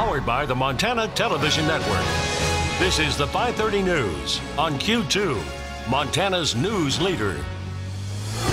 Powered by the Montana Television Network. This is the 5:30 News on Q2, Montana's news leader.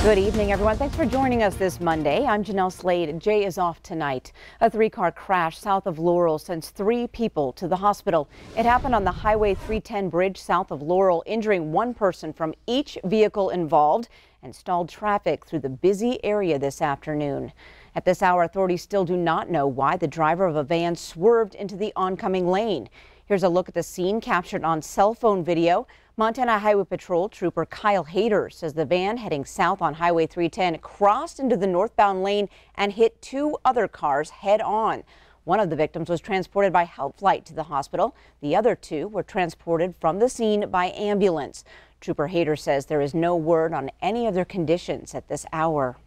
Good evening, everyone. Thanks for joining us this Monday. I'm Janelle Slade. Jay is off tonight. A three-car crash south of Laurel sends 3 people to the hospital. It happened on the Highway 310 bridge south of Laurel, injuring 1 person from each vehicle involved and stalled traffic through the busy area this afternoon. At this hour, authorities still do not know why the driver of a van swerved into the oncoming lane. Here's a look at the scene captured on cell phone video. Montana Highway Patrol Trooper Kyle Hayter says the van heading south on Highway 310 crossed into the northbound lane and hit 2 other cars head on. One of the victims was transported by help flight to the hospital. The other 2 were transported from the scene by ambulance. Trooper Hayter says there is no word on any of their conditions at this hour.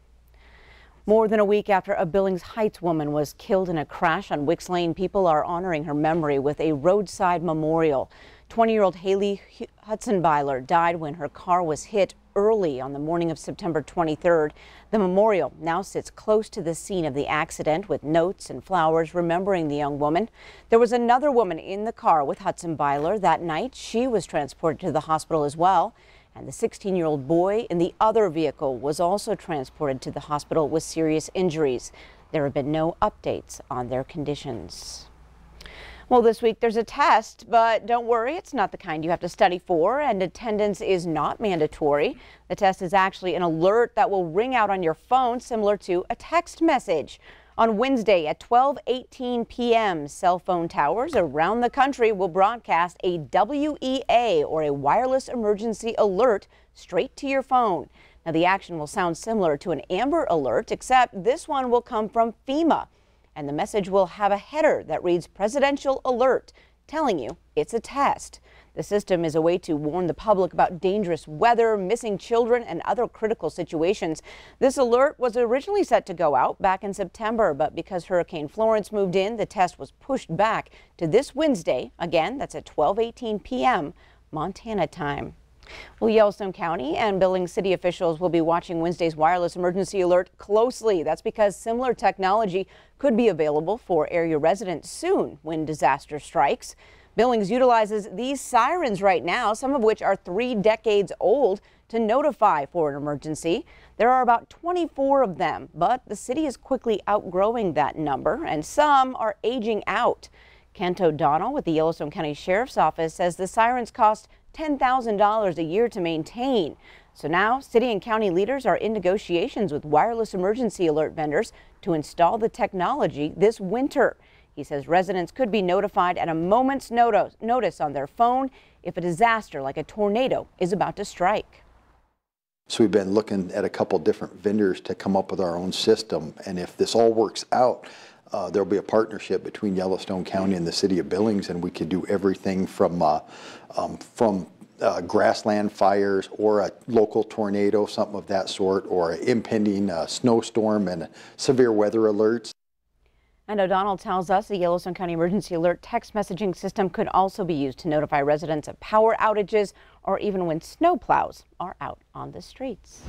More than a week after a Billings Heights woman was killed in a crash on Wicks Lane, people are honoring her memory with a roadside memorial. 20-year-old Haley Hudson-Byler died when her car was hit early on the morning of September 23rd. The memorial now sits close to the scene of the accident with notes and flowers remembering the young woman. There was another woman in the car with Hudson-Byler that night. She was transported to the hospital as well. And the 16-year-old boy in the other vehicle was also transported to the hospital with serious injuries. There have been no updates on their conditions. Well, this week there's a test, but don't worry, it's not the kind you have to study for, and attendance is not mandatory. The test is actually an alert that will ring out on your phone, similar to a text message. On Wednesday at 12:18 p.m., cell phone towers around the country will broadcast a WEA, or a wireless emergency alert, straight to your phone. Now, the action will sound similar to an Amber Alert, except this one will come from FEMA. And the message will have a header that reads Presidential Alert, telling you it's a test. The system is a way to warn the public about dangerous weather, missing children, and other critical situations. This alert was originally set to go out back in September, but because Hurricane Florence moved in, the test was pushed back to this Wednesday. Again, that's at 12:18 p.m. Montana time. Well, Yellowstone County and Billings City officials will be watching Wednesday's wireless emergency alert closely. That's because similar technology could be available for area residents soon when disaster strikes. Billings utilizes these sirens right now, some of which are 3 decades old, to notify for an emergency. There are about 24 of them, but the city is quickly outgrowing that number, and some are aging out. Kent O'Donnell with the Yellowstone County Sheriff's Office says the sirens cost $10,000 a year to maintain. So now city and county leaders are in negotiations with wireless emergency alert vendors to install the technology this winter. He says residents could be notified at a moment's notice on their phone if a disaster like a tornado is about to strike. So we've been looking at a couple different vendors to come up with our own system, and if this all works out, there'll be a partnership between Yellowstone County and the city of Billings, and we could do everything from grassland fires or a local tornado, something of that sort, or an impending snowstorm and severe weather alerts. And O'Donnell tells us the Yellowstone County Emergency Alert text messaging system could also be used to notify residents of power outages or even when snow plows are out on the streets.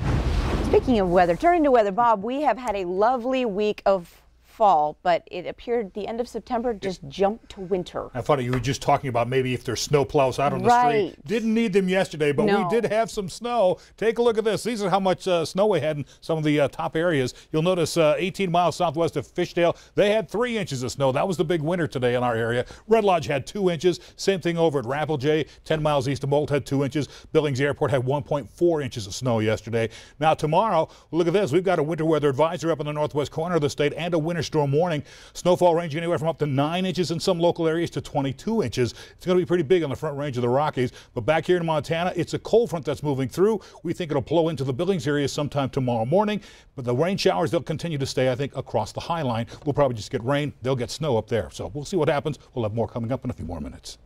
Speaking of weather, turning to weather, Bob, we have had a lovely week of fall, but it appeared the end of September just jumped to winter. I thought you were just talking about maybe if there's snow plows out on the street. Didn't need them yesterday, but we did have some snow. Take a look at this. These are how much snow we had in some of the top areas. You'll notice 18 miles southwest of Fishdale, they had 3 inches of snow. That was the big winter today in our area. Red Lodge had 2 inches. Same thing over at Rappeljay, 10 miles east of Moult had 2 inches. Billings Airport had 1.4 inches of snow yesterday. Now tomorrow, look at this. We've got a winter weather advisory up in the northwest corner of the state and a winter storm warning. Snowfall ranging anywhere from up to 9 inches in some local areas to 22 inches. It's going to be pretty big on the front range of the Rockies. But back here in Montana, it's a cold front that's moving through. We think it'll blow into the Billings area sometime tomorrow morning. But the rain showers, they'll continue to stay, I think, across the High Line. We'll probably just get rain. They'll get snow up there. So we'll see what happens. We'll have more coming up in a few more minutes.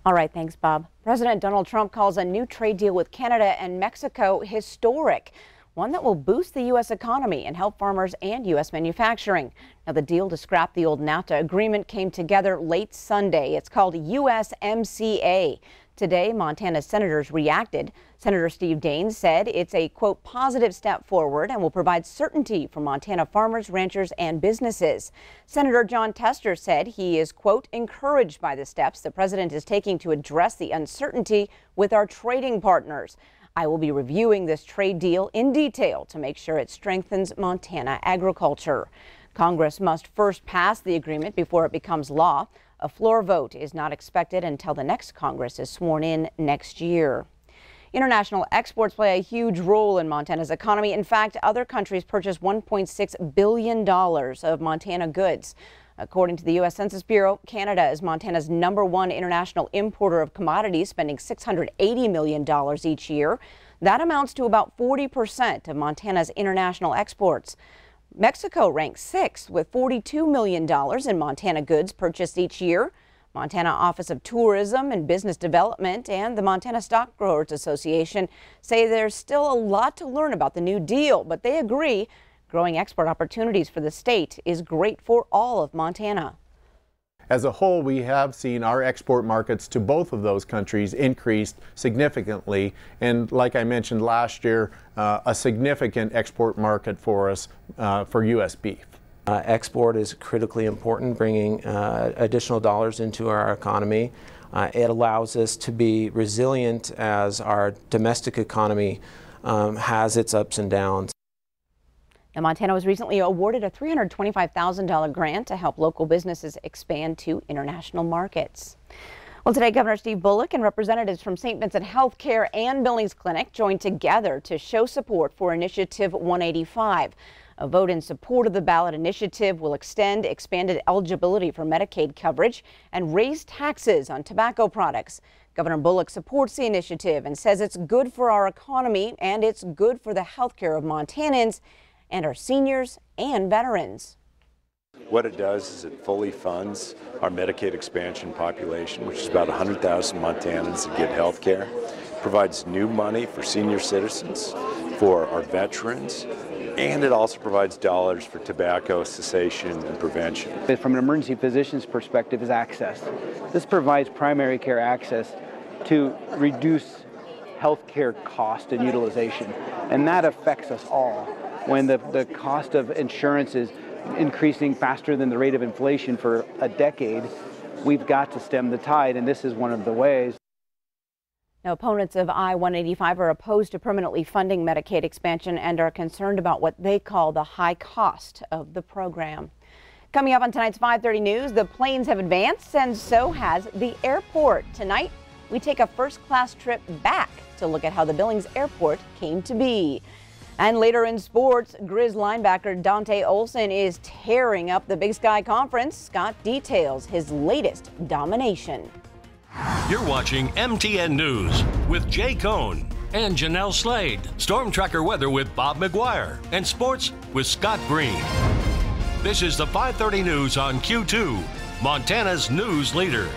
All right, thanks, Bob. President Donald Trump calls a new trade deal with Canada and Mexico historic. One that will boost the U.S. economy and help farmers and U.S. manufacturing. Now, the deal to scrap the old NAFTA agreement came together late Sunday. It's called USMCA. Today, Montana senators reacted. Senator Steve Daines said it's a, quote, positive step forward and will provide certainty for Montana farmers, ranchers, and businesses. Senator Jon Tester said he is, quote, encouraged by the steps the president is taking to address the uncertainty with our trading partners. I will be reviewing this trade deal in detail to make sure it strengthens Montana agriculture. Congress must first pass the agreement before it becomes law. A floor vote is not expected until the next Congress is sworn in next year. International exports play a huge role in Montana's economy. In fact, other countries purchase $1.6 billion of Montana goods. According to the U.S. Census Bureau, Canada is Montana's #1 international importer of commodities, spending $680 million each year. That amounts to about 40% of Montana's international exports. Mexico ranks 6th with $42 million in Montana goods purchased each year. Montana Office of Tourism and Business Development and the Montana Stock Growers Association say there's still a lot to learn about the new deal, but they agree growing export opportunities for the state is great for all of Montana. As a whole, we have seen our export markets to both of those countries increased significantly. And like I mentioned last year, a significant export market for us for U.S. beef. Export is critically important, bringing additional dollars into our economy. It allows us to be resilient as our domestic economy has its ups and downs. Now, Montana was recently awarded a $325,000 grant to help local businesses expand to international markets. Well, today, Governor Steve Bullock and representatives from St. Vincent Healthcare and Billings Clinic joined together to show support for Initiative 185. A vote in support of the ballot initiative will extend expanded eligibility for Medicaid coverage and raise taxes on tobacco products. Governor Bullock supports the initiative and says it's good for our economy and it's good for the health care of Montanans and our seniors and veterans. What it does is it fully funds our Medicaid expansion population, which is about 100,000 Montanans that get health care. Provides new money for senior citizens, for our veterans, and it also provides dollars for tobacco cessation and prevention. From an emergency physician's perspective is access. This provides primary care access to reduce health care cost and utilization, and that affects us all. When the cost of insurance is increasing faster than the rate of inflation for a decade, we've got to stem the tide, and this is one of the ways. Now, opponents of I-185 are opposed to permanently funding Medicaid expansion and are concerned about what they call the high cost of the program. Coming up on tonight's 5:30 News, the planes have advanced and so has the airport. Tonight, we take a first-class trip back to look at how the Billings Airport came to be. And later in sports, Grizz linebacker Dante Olson is tearing up the Big Sky Conference. Scott details his latest domination. You're watching MTN News with Jay Cohn and Janelle Slade. Storm Tracker weather with Bob McGuire and sports with Scott Green. This is the 5:30 News on Q2, Montana's news leader.